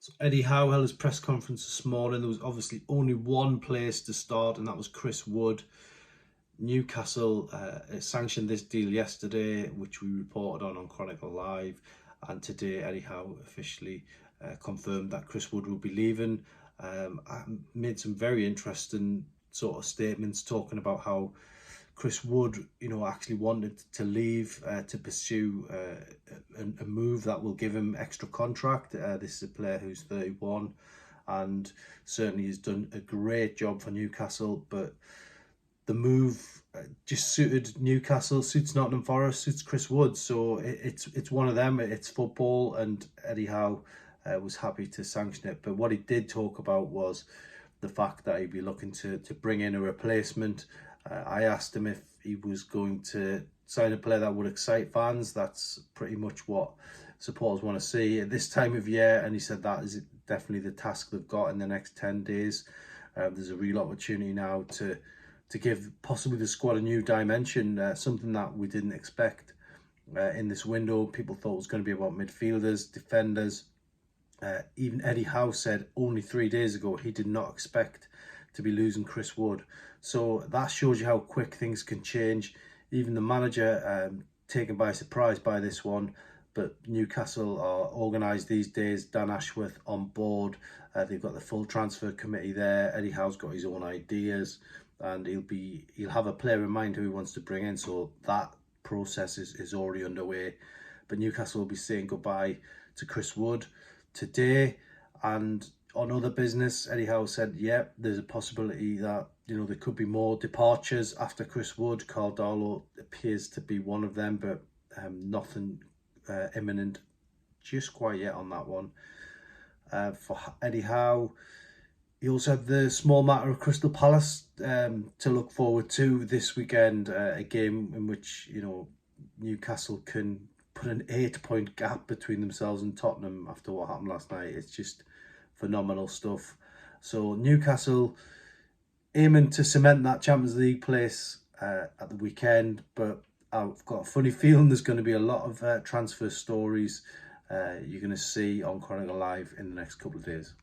So Eddie Howe held his press conference this morning. There was obviously only one place to start, and that was Chris Wood. Newcastle sanctioned this deal yesterday, which we reported on Chronicle Live, and today Eddie Howe officially confirmed that Chris Wood will be leaving. I made some very interesting sort of statements talking about how Chris Wood, actually wanted to leave to pursue a move that will give him extra contract. This is a player who's 31 and certainly has done a great job for Newcastle, but the move just suited Newcastle, suits Nottingham Forest, suits Chris Wood. So it's one of them. It's football, and Eddie Howe was happy to sanction it. But what he did talk about was the fact that he'd be looking to bring in a replacement. I asked him if he was going to sign a player that would excite fans. That's pretty much what supporters want to see at this time of year, and he said that is definitely the task they've got in the next 10 days. There's a real opportunity now to give possibly the squad a new dimension, something that we didn't expect in this window. People thought it was going to be about midfielders, defenders. Even Eddie Howe said only 3 days ago he did not expect to be losing Chris Wood. So that shows you how quick things can change. Even the manager taken by surprise by this one. But Newcastle are organised these days. Dan Ashworth on board. They've got the full transfer committee there. Eddie Howe's got his own ideas, and he'll have a player in mind who he wants to bring in. So that process is already underway. But Newcastle will be saying goodbye to Chris Wood today. And on other business, Eddie Howe said, yeah, there's a possibility that there could be more departures after Chris Wood. Carl Darlow appears to be one of them, but nothing imminent just quite yet on that one. For Eddie Howe, he also had the small matter of Crystal Palace to look forward to this weekend, a game in which Newcastle can put an 8-point gap between themselves and Tottenham after what happened last night. It's just phenomenal stuff. So Newcastle aiming to cement that Champions League place at the weekend, but I've got a funny feeling there's going to be a lot of transfer stories you're going to see on Chronicle Live in the next couple of days.